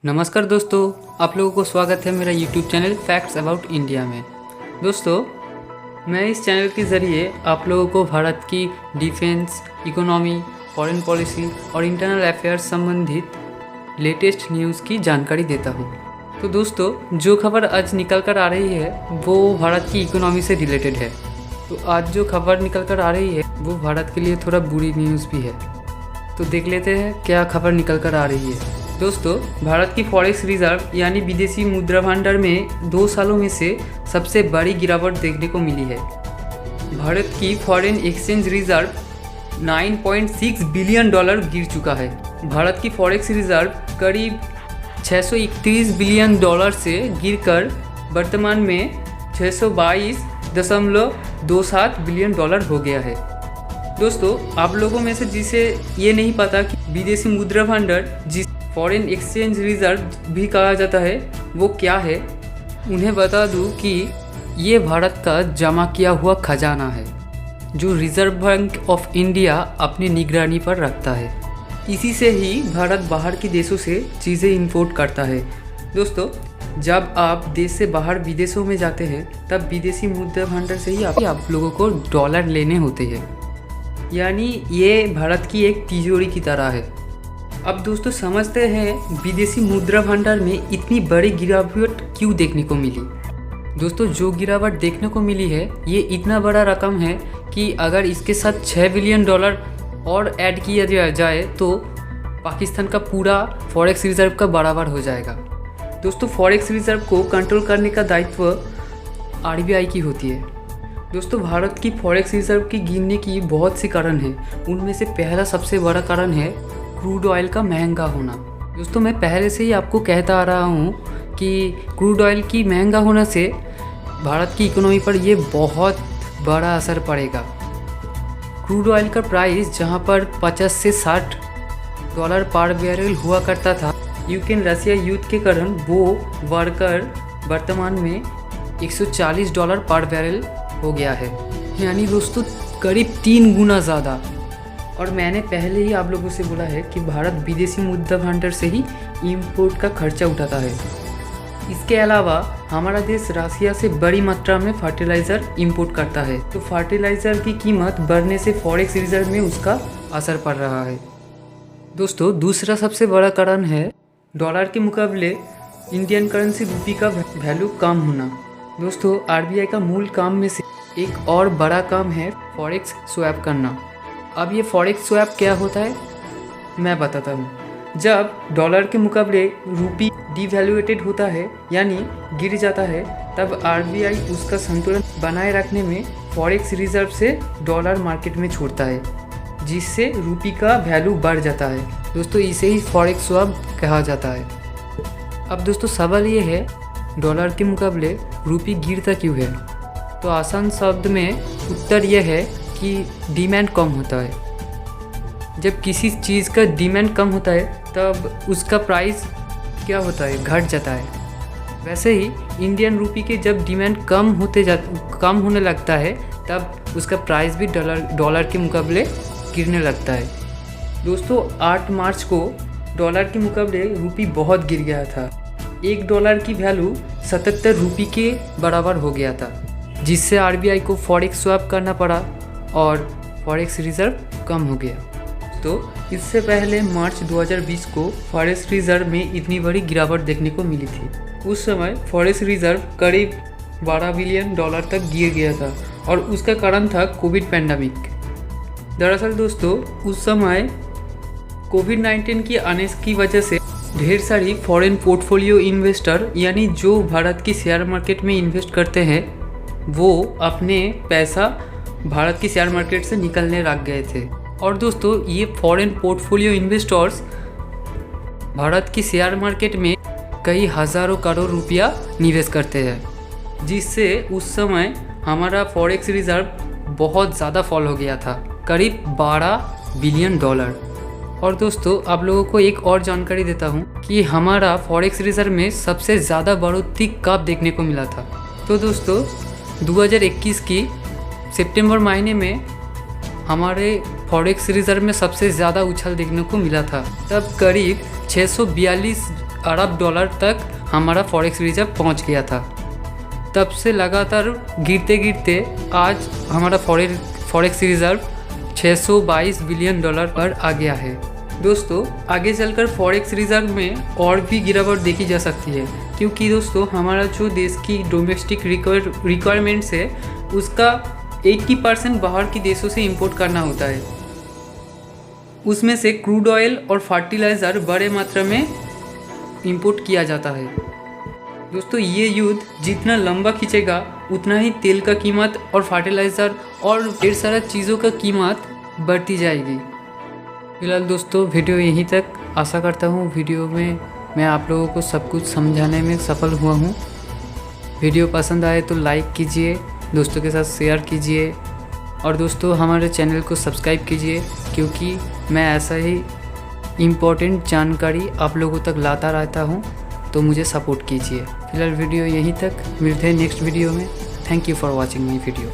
नमस्कार दोस्तों, आप लोगों को स्वागत है मेरा YouTube channel facts about India में। दोस्तों, मैं इस चैनल के ज़रिए आप लोगों को भारत की डिफेंस, इकोनॉमी, फॉरेन पॉलिसी और इंटरनल अफेयर्स संबंधित लेटेस्ट न्यूज़ की जानकारी देता हूँ। तो दोस्तों, जो खबर आज निकल कर आ रही है वो भारत की इकोनॉमी से रिलेटेड है। तो आज जो खबर निकल कर आ रही है वो भारत के लिए थोड़ा बुरी न्यूज़ भी है। तो देख लेते हैं क्या खबर निकल कर आ रही है। दोस्तों, भारत की फॉरेक्स रिजर्व यानी विदेशी मुद्रा भंडार में 2 सालों में से सबसे बड़ी गिरावट देखने को मिली है। भारत की foreign exchange reserve 9.6 billion dollar गिर चुका है। भारत की फॉरेक्स रिजर्व करीब 631 बिलियन डॉलर से गिरकर वर्तमान में 622.27 बिलियन डॉलर हो गया है। दोस्तों, आप लोगों में से जिसे ये नहीं पता कि विदेशी मुद्रा भंडार जिस फॉरेन एक्सचेंज रिजर्व भी कहा जाता है वो क्या है, उन्हें बता दूं कि ये भारत का जमा किया हुआ खजाना है जो रिजर्व बैंक ऑफ इंडिया अपनी निगरानी पर रखता है। इसी से ही भारत बाहर के देशों से चीज़ें इंपोर्ट करता है। दोस्तों, जब आप देश से बाहर विदेशों में जाते हैं तब विदेशी मुद्रा भंडार से ही आप लोगों को डॉलर लेने होते हैं, यानी ये भारत की एक तिजोरी की तरह है। अब दोस्तों, समझते हैं विदेशी मुद्रा भंडार में इतनी बड़ी गिरावट क्यों देखने को मिली। दोस्तों, जो गिरावट देखने को मिली है ये इतना बड़ा रकम है कि अगर इसके साथ 6 बिलियन डॉलर और ऐड किया जाए तो पाकिस्तान का पूरा फॉरेक्स रिजर्व का बराबर हो जाएगा। दोस्तों, फॉरेक्स रिजर्व को कंट्रोल करने का दायित्व आरबीआई की होती है। दोस्तों, भारत की फॉरेक्स रिजर्व की गिनने की बहुत सी कारण हैं। उनमें से पहला सबसे बड़ा कारण है क्रूड ऑयल का महंगा होना। दोस्तों, मैं पहले से ही आपको कहता आ रहा हूँ कि क्रूड ऑयल की महंगा होने से भारत की इकोनॉमी पर ये बहुत बड़ा असर पड़ेगा। क्रूड ऑयल का प्राइस जहाँ पर 50 से 60 डॉलर पर बैरल हुआ करता था, यूक्रेन रशिया युद्ध के कारण वो बढ़कर वर्तमान में 140 डॉलर पर बैरल हो गया है, यानी दोस्तों करीब 3 गुना ज़्यादा। और मैंने पहले ही आप लोगों से बोला है कि भारत विदेशी मुद्रा भंडार से ही इंपोर्ट का खर्चा उठाता है। इसके अलावा हमारा देश रशिया से बड़ी मात्रा में फर्टिलाइज़र इंपोर्ट करता है, तो फर्टिलाइज़र की कीमत बढ़ने से फॉरेक्स रिजर्व में उसका असर पड़ रहा है। दोस्तों, दूसरा सबसे बड़ा कारण है डॉलर के मुकाबले इंडियन करेंसी रूपी का वैल्यू कम होना। दोस्तों, आरबीआई का मूल काम में से एक और बड़ा काम है फॉरेक्स स्वैप करना। अब ये फॉरेक्स स्वैप क्या होता है मैं बताता हूँ। जब डॉलर के मुकाबले रूपी डिवैल्यूएटेड होता है यानी गिर जाता है, तब आरबीआई उसका संतुलन बनाए रखने में फॉरेक्स रिजर्व से डॉलर मार्केट में छोड़ता है, जिससे रूपी का वैल्यू बढ़ जाता है। दोस्तों, इसे ही फॉरेक्स स्वैप कहा जाता है। अब दोस्तों, सवाल ये है डॉलर के मुकाबले रूपी गिरता क्यों है। तो आसान शब्द में उत्तर यह है कि डिमांड कम होता है। जब किसी चीज़ का डिमांड कम होता है तब उसका प्राइस क्या होता है, घट जाता है। वैसे ही इंडियन रूपी के जब डिमांड कम होने लगता है तब उसका प्राइस भी डॉलर के मुकाबले गिरने लगता है। दोस्तों, 8 मार्च को डॉलर के मुकाबले रूपी बहुत गिर गया था। $1 की वैल्यू 77 रुपये के बराबर हो गया था, जिससे आरबीआई को फॉरेक्स स्वैप करना पड़ा और फॉरेक्स रिजर्व कम हो गया। तो इससे पहले मार्च 2020 को फॉरेक्स रिजर्व में इतनी बड़ी गिरावट देखने को मिली थी। उस समय फॉरेक्स रिजर्व करीब 12 बिलियन डॉलर तक गिर गया था और उसका कारण था कोविड पैंडेमिक। दरअसल दोस्तों, उस समय कोविड-19 की आने की वजह से ढेर सारी फॉरेन पोर्टफोलियो इन्वेस्टर यानी जो भारत की शेयर मार्केट में इन्वेस्ट करते हैं वो अपने पैसा भारत की शेयर मार्केट से निकलने लग गए थे। और दोस्तों, ये फॉरेन पोर्टफोलियो इन्वेस्टर्स भारत की शेयर मार्केट में कई हज़ारों करोड़ रुपया निवेश करते हैं, जिससे उस समय हमारा फॉरेक्स रिजर्व बहुत ज़्यादा फॉल हो गया था, करीब 12 बिलियन डॉलर। और दोस्तों, आप लोगों को एक और जानकारी देता हूँ कि हमारा फॉरेक्स रिजर्व में सबसे ज़्यादा बढ़ोतरी कब देखने को मिला था। तो दोस्तों, 2021 की सितंबर महीने में हमारे फॉरेक्स रिजर्व में सबसे ज़्यादा उछाल देखने को मिला था। तब करीब अरब डॉलर तक हमारा फॉरेक्स रिजर्व पहुंच गया था। तब से लगातार गिरते गिरते आज हमारा फॉरेक्स रिजर्व 622 बिलियन डॉलर पर आ गया है। दोस्तों आगे चलकर फॉरेक्स रिजर्व में और भी गिरावट देखी जा सकती है, क्योंकि दोस्तों हमारा जो देश की डोमेस्टिक रिक्वायरमेंट्स है उसका 80% बाहर के देशों से इंपोर्ट करना होता है। उसमें से क्रूड ऑयल और फर्टिलाइज़र बड़े मात्रा में इंपोर्ट किया जाता है। दोस्तों ये युद्ध जितना लंबा खींचेगा उतना ही तेल का कीमत और फर्टिलाइज़र और ढेर सारा चीज़ों का कीमत बढ़ती जाएगी। फिलहाल दोस्तों वीडियो यहीं तक। आशा करता हूँ वीडियो में मैं आप लोगों को सब कुछ समझाने में सफल हुआ हूँ। वीडियो पसंद आए तो लाइक कीजिए, दोस्तों के साथ शेयर कीजिए और दोस्तों हमारे चैनल को सब्सक्राइब कीजिए, क्योंकि मैं ऐसा ही इम्पोर्टेंट जानकारी आप लोगों तक लाता रहता हूँ, तो मुझे सपोर्ट कीजिए। फिलहाल वीडियो यहीं तक, मिलते हैं नेक्स्ट वीडियो में। Thank you for watching my video.